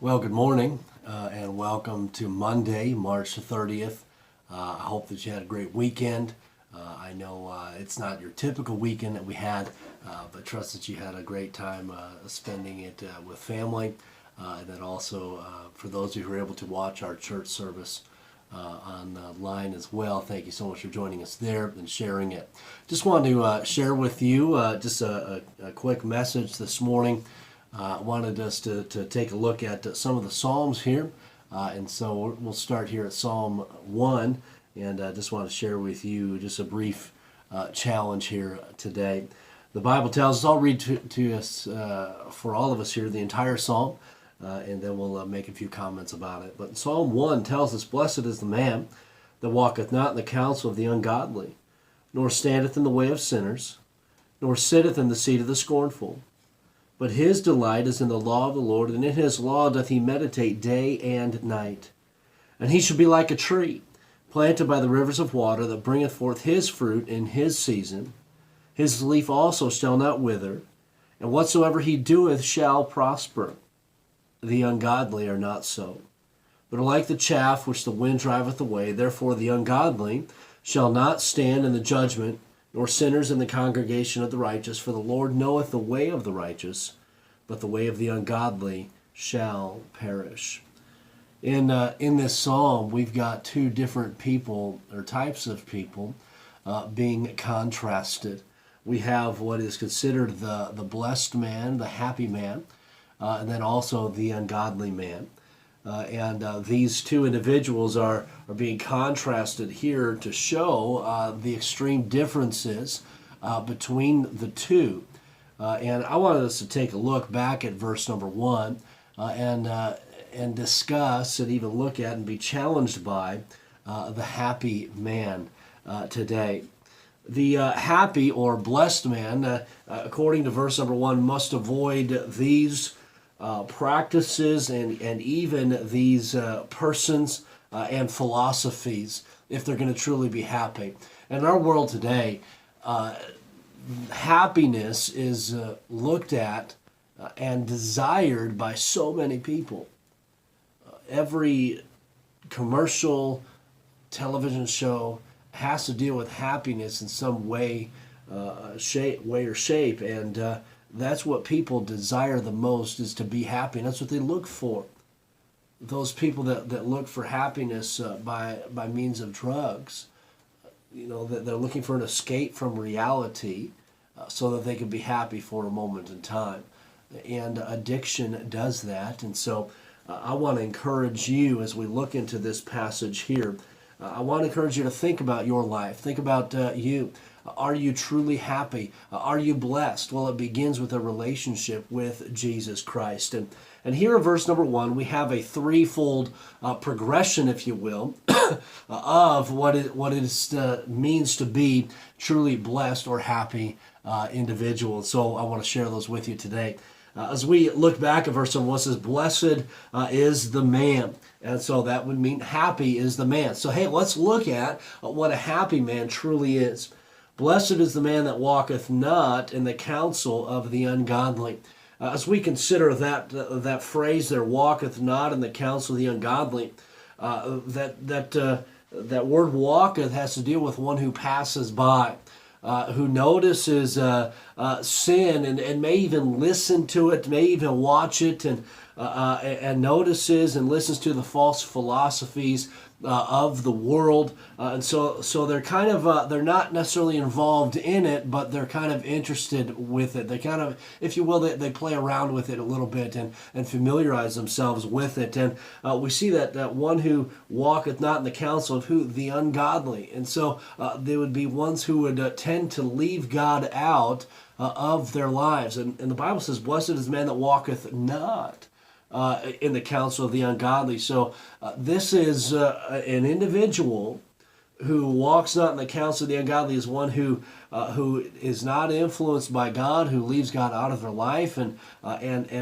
Well, good morning and welcome to Monday, March the 30th. I hope that you had a great weekend. I know it's not your typical weekend that we had, but trust that you had a great time spending it with family. And then also for those of you who were able to watch our church service online as well, thank you so much for joining us there and sharing it. Just wanted to share with you just a quick message this morning. Wanted us to take a look at some of the Psalms here. And so we'll start here at Psalm 1. And just want to share with you just a brief challenge here today. The Bible tells us, I'll read to us for all of us here the entire Psalm. And then we'll make a few comments about it. But Psalm 1 tells us, "Blessed is the man that walketh not in the counsel of the ungodly, nor standeth in the way of sinners, nor sitteth in the seat of the scornful. But his delight is in the law of the Lord, and in his law doth he meditate day and night. And he shall be like a tree planted by the rivers of water, that bringeth forth his fruit in his season. His leaf also shall not wither, and whatsoever he doeth shall prosper. The ungodly are not so, but are like the chaff which the wind driveth away. Therefore the ungodly shall not stand in the judgment, nor sinners in the congregation of the righteous. For the Lord knoweth the way of the righteous, but the way of the ungodly shall perish." In this psalm, we've got two different people, or types of people, being contrasted. We have what is considered the blessed man, the happy man, and then also the ungodly man. And these two individuals are being contrasted here to show the extreme differences between the two. And I wanted us to take a look back at verse number 1 and discuss and even look at and be challenged by the happy man today. The happy or blessed man, according to verse number 1, must avoid these practices and even these persons and philosophies if they're going to truly be happy. In our world today, happiness is looked at and desired by so many people. Every commercial, television show has to deal with happiness in some way, shape, and that's what people desire the most, is to be happy. And that's what they look for. Those people that look for happiness by means of drugs, that they're looking for an escape from reality so that they can be happy for a moment in time. And addiction does that. And so I want to encourage you as we look into this passage here. I want to encourage you to think about your life. Think about you. Are you truly happy? Are you blessed? Well, it begins with a relationship with Jesus Christ. And here in verse number 1, we have a threefold progression, if you will, of what it means to be truly blessed or happy individual. So I want to share those with you today. As we look back at verse number 1, it says, "Blessed is the man." And so that would mean happy is the man. So hey, let's look at what a happy man truly is. "Blessed is the man that walketh not in the counsel of the ungodly." As we consider that phrase there, "walketh not in the counsel of the ungodly," that word "walketh" has to deal with one who passes by, who notices sin and may even listen to it, may even watch it, and notices and listens to the false philosophies of the world, and so they're kind of they're not necessarily involved in it, but they're kind of interested with it. They kind of, if you will, they play around with it a little bit and familiarize themselves with it. And we see that one who walketh not in the counsel of who? The ungodly. And so they would be ones who would tend to leave God out of their lives. And the Bible says, "Blessed is the man that walketh not in the counsel of the ungodly." So this is an individual who walks not in the counsel of the ungodly, is one who is not influenced by God, who leaves God out of their life, and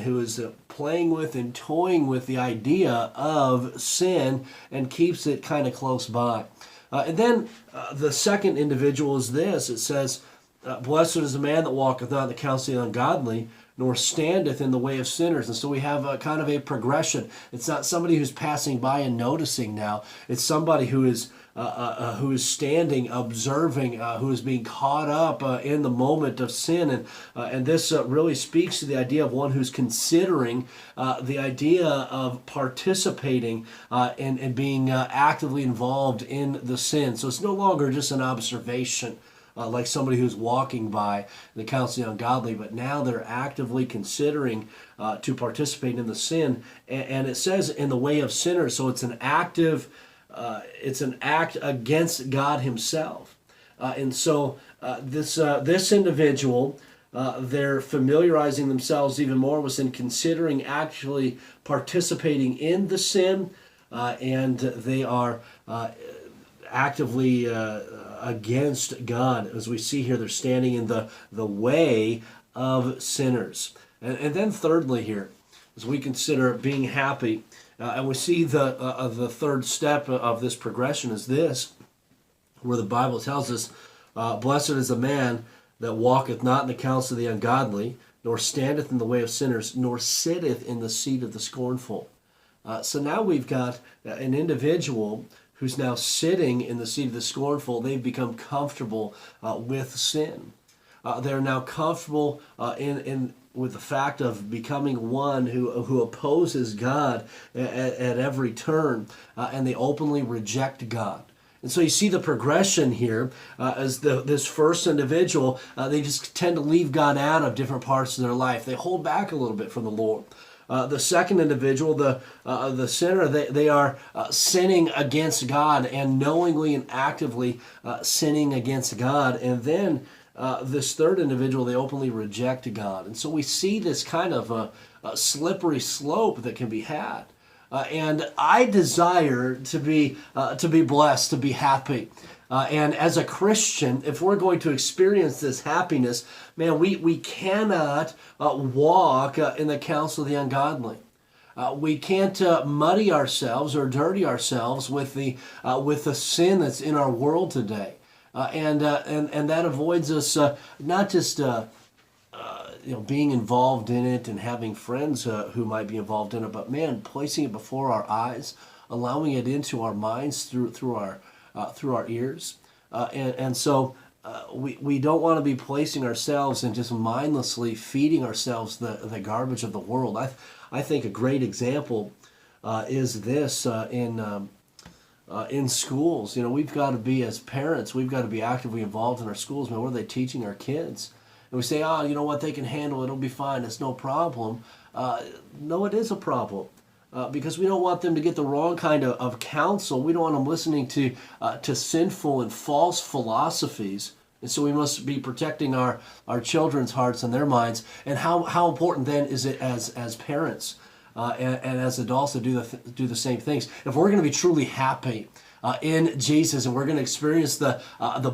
who is playing with and toying with the idea of sin and keeps it kind of close by. And then the second individual is this. It says, "Blessed is the man that walketh not in the counsel of the ungodly, nor standeth in the way of sinners. And so we have a kind of a progression. It's not somebody who's passing by and noticing now. It's somebody who is standing, observing, who is being caught up in the moment of sin. And this really speaks to the idea of one who's considering the idea of participating and being actively involved in the sin. So it's no longer just an observation. Like somebody who's walking by the counsel of the ungodly, but now they're actively considering to participate in the sin. And it says in the way of sinners, so it's an active, it's an act against God Himself. And so this individual, they're familiarizing themselves even more with sin, considering actually participating in the sin, and they are actively against God. As we see here, they're standing in the way of sinners. And then thirdly here, as we consider being happy, and we see the third step of this progression is this, where the Bible tells us, blessed is the man that walketh not in the counsel of the ungodly, nor standeth in the way of sinners, nor sitteth in the seat of the scornful. So now we've got an individual who's now sitting in the seat of the scornful. They've become comfortable with sin. They're now comfortable with the fact of becoming one who opposes God at every turn, and they openly reject God. And so you see the progression here as this first individual, they just tend to leave God out of different parts of their life. They hold back a little bit from the Lord. The second individual, the sinner, they are sinning against God and knowingly and actively sinning against God. And then this third individual, they openly reject God. And so we see this kind of a slippery slope that can be had. And I desire to be blessed, to be happy. And as a Christian, if we're going to experience this happiness, man, we cannot walk in the counsel of the ungodly. We can't muddy ourselves or dirty ourselves with the sin that's in our world today, and that avoids us not just being involved in it and having friends who might be involved in it, but man, placing it before our eyes, allowing it into our minds through our ears, and so we don't want to be placing ourselves and just mindlessly feeding ourselves the garbage of the world. I think a great example is this in schools. We've got to be, as parents, we've got to be actively involved in our schools. Man, what are they teaching our kids? And we say, you know what, they can handle it, it'll be fine, it's no problem. No, it is a problem. Because we don't want them to get the wrong kind of counsel. We don't want them listening to sinful and false philosophies. And so we must be protecting our children's hearts and their minds. And how important then is it as parents and as adults to do the same things? If we're going to be truly happy in Jesus and we're going to experience the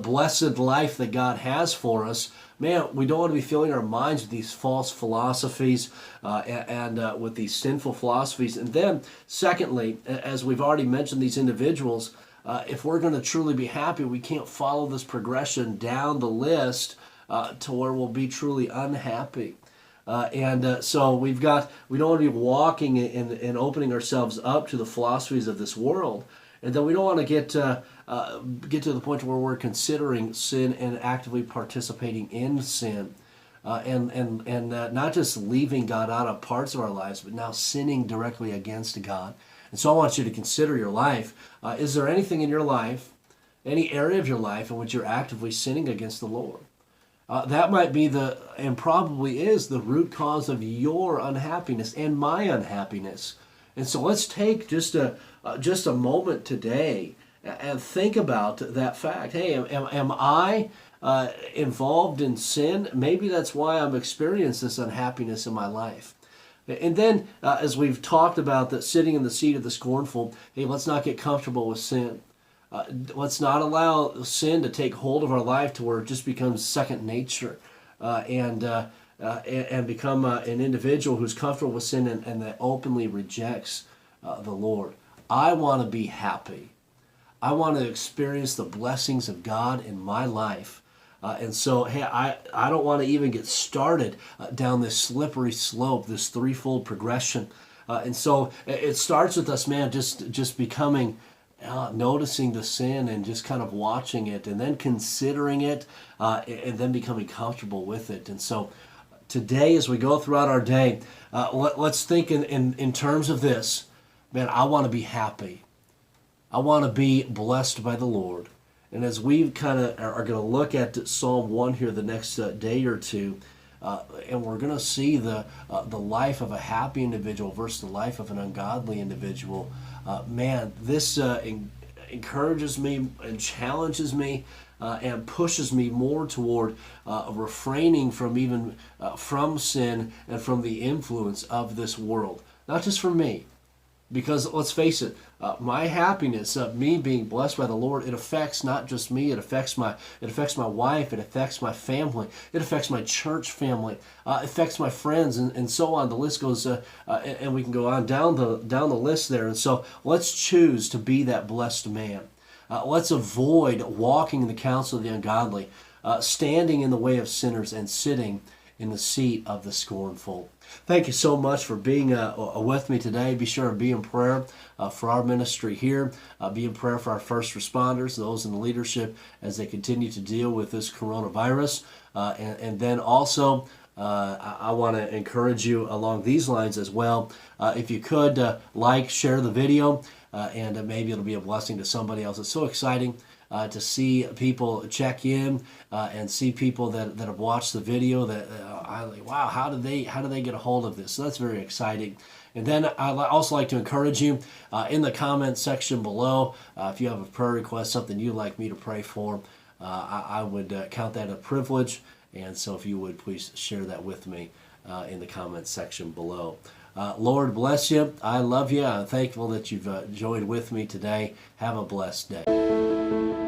blessed life that God has for us, man, we don't want to be filling our minds with these false philosophies and with these sinful philosophies. And then, secondly, as we've already mentioned, these individuals, if we're going to truly be happy, we can't follow this progression down the list to where we'll be truly unhappy. So we don't want to be walking and opening ourselves up to the philosophies of this world. And then we don't want to get to the point where we're considering sin and actively participating in sin, and not just leaving God out of parts of our lives, but now sinning directly against God. And so I want you to consider your life. Is there anything in your life, any area of your life in which you're actively sinning against the Lord? That might be and probably is the root cause of your unhappiness and my unhappiness. And so let's take just a moment today and think about that fact. Hey, am I involved in sin? Maybe that's why I'm experiencing this unhappiness in my life. And then, as we've talked about that sitting in the seat of the scornful, hey, let's not get comfortable with sin. Let's not allow sin to take hold of our life to where it just becomes second nature, and become an individual who's comfortable with sin and that openly rejects the Lord. I want to be happy. I want to experience the blessings of God in my life. And so, hey, I don't want to even get started down this slippery slope, this threefold progression. And so it starts with us, man, just becoming, noticing the sin and just kind of watching it and then considering it and then becoming comfortable with it. And so today, as we go throughout our day, let's think in terms of this. Man, I want to be happy. I want to be blessed by the Lord. And as we kind of are going to look at Psalm 1 here the next day or two, and we're going to see the life of a happy individual versus the life of an ungodly individual, man, this encourages me and challenges me and pushes me more toward refraining from even from sin and from the influence of this world. Not just for me, because let's face it, my happiness, me being blessed by the Lord, it affects not just me. It affects my wife. It affects my family. It affects my church family. It affects my friends, and so on. The list goes, and we can go on down the list there. And so let's choose to be that blessed man. Let's avoid walking in the counsel of the ungodly, standing in the way of sinners, and sitting in the seat of the scornful. Thank you so much for being with me today. Be sure to be in prayer for our ministry here. Be in prayer for our first responders, those in the leadership, as they continue to deal with this coronavirus. And then also, I want to encourage you along these lines as well. If you could share the video, and maybe it'll be a blessing to somebody else. It's so exciting to see people check in and see people that have watched the video that I like, wow, how do they get a hold of this? So that's very exciting. And then I'd also like to encourage you in the comments section below, if you have a prayer request, something you'd like me to pray for, I would count that a privilege. And so if you would please share that with me in the comments section below. Lord bless you. I love you. I'm thankful that you've joined with me today. Have a blessed day.